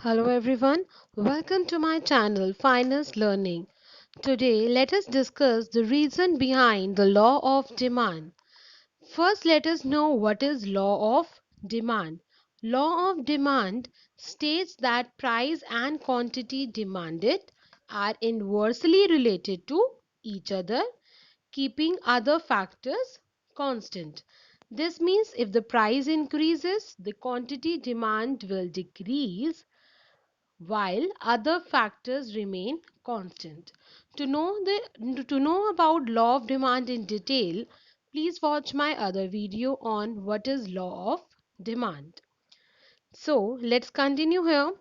Hello everyone, welcome to my channel Finance Learning. Today let us discuss the reason behind the law of demand. First let us know what is law of demand. Law of demand states that price and quantity demanded are inversely related to each other, keeping other factors constant. This means if the price increases, the quantity demand will decrease while other factors remain constant. To know about law of demand in detail, please watch my other video on what is law of demand. So let's continue here.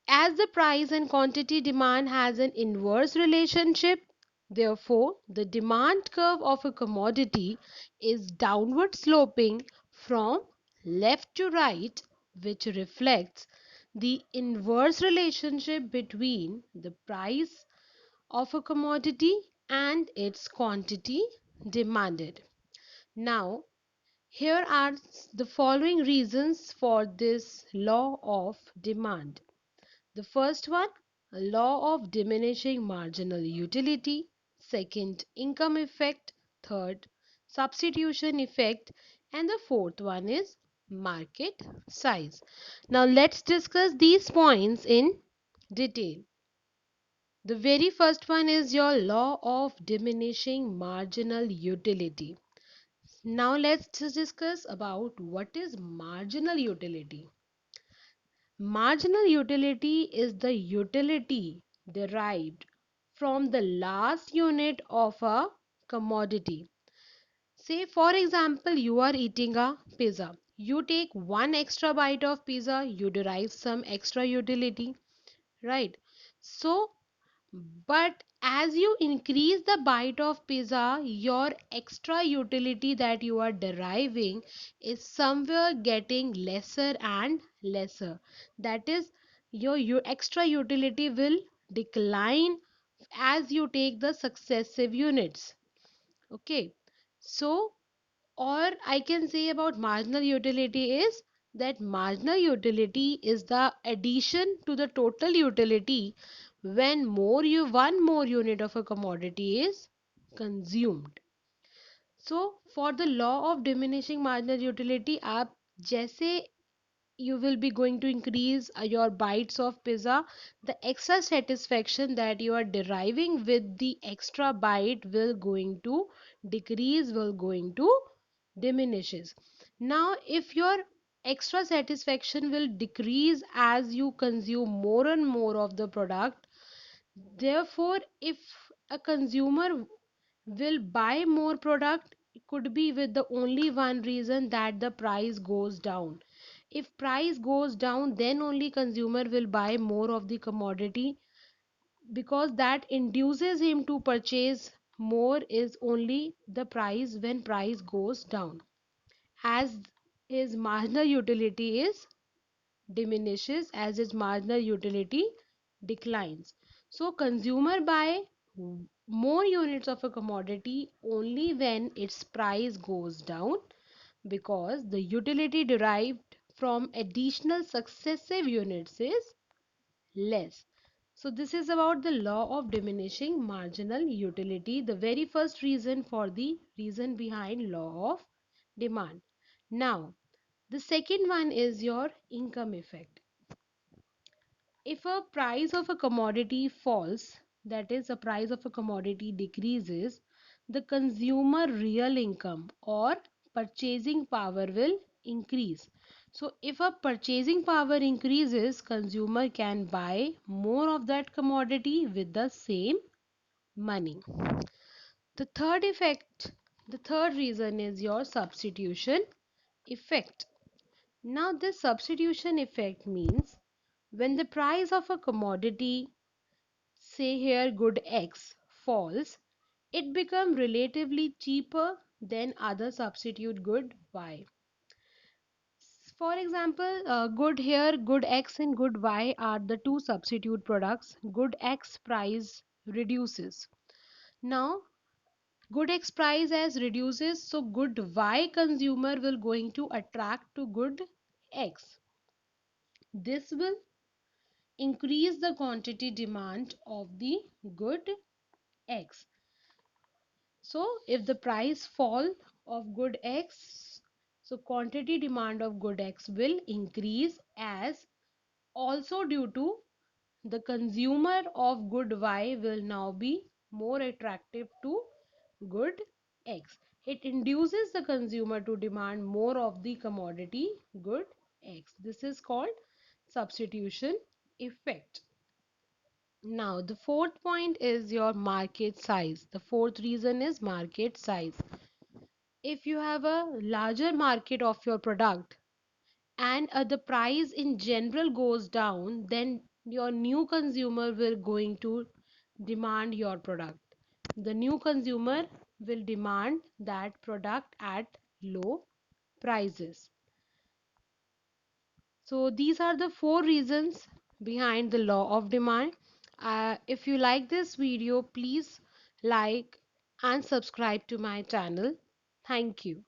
As the price and quantity demand has an inverse relationship, therefore the demand curve of a commodity is downward sloping from left to right, which reflects the inverse relationship between the price of a commodity and its quantity demanded. Now, here are the following reasons for this law of demand. The first one, a law of diminishing marginal utility. Second, income effect. Third, substitution effect. And the fourth one is market size. Now let's discuss these points in detail. The very first one is your law of diminishing marginal utility. Now let's discuss about what is marginal utility. Marginal utility is the utility derived from the last unit of a commodity. Say, for example, you are eating a pizza. You take one extra bite of pizza, you derive some extra utility, right? So, but as you increase the bite of pizza, your extra utility that you are deriving is somewhere getting lesser and lesser. That is, your extra utility will decline as you take the successive units. Okay, so or I can say about marginal utility is that marginal utility is the addition to the total utility when one more unit of a commodity is consumed. So for the law of diminishing marginal utility, आप जैसे you will be going to increase your bites of pizza, the extra satisfaction that you are deriving with the extra bite will going to decrease, will going to diminishes. Now if your extra satisfaction will decrease as you consume more and more of the product, therefore if a consumer will buy more product, it could be with the only one reason that the price goes down. If price goes down, then only consumer will buy more of the commodity, because that induces him to purchase more is only the price when price goes down, as his marginal utility is diminishes, as its marginal utility declines. So consumer buy more units of a commodity only when its price goes down, because the utility derived from additional successive units is less. So this is about the law of diminishing marginal utility, the very first reason for the reason behind law of demand. Now the second one is your income effect. If a price of a commodity falls, that is, the price of a commodity decreases, the consumer real income or purchasing power will increase. So if a purchasing power increases, consumer can buy more of that commodity with the same money. The third effect, the third reason is your substitution effect. Now this substitution effect means when the price of a commodity, say here good X, falls, it becomes relatively cheaper than other substitute good Y. For example, good X and good Y are the two substitute products. Good X price reduces. Now good X price as reduces, so good Y consumer will going to attract to good X. This will increase the quantity demand of the good X. So if the price fall of good X, so quantity demand of good X will increase, as also due to the consumer of good Y will now be more attractive to good X. It induces the consumer to demand more of the commodity good X. This is called substitution effect. Now, the fourth point is your market size. The fourth reason is market size. If you have a larger market of your product and the price in general goes down, then your new consumer will going to demand your product. The new consumer will demand that product at low prices. So these are the four reasons behind the law of demand. If you like this video, please like and subscribe to my channel. Thank you.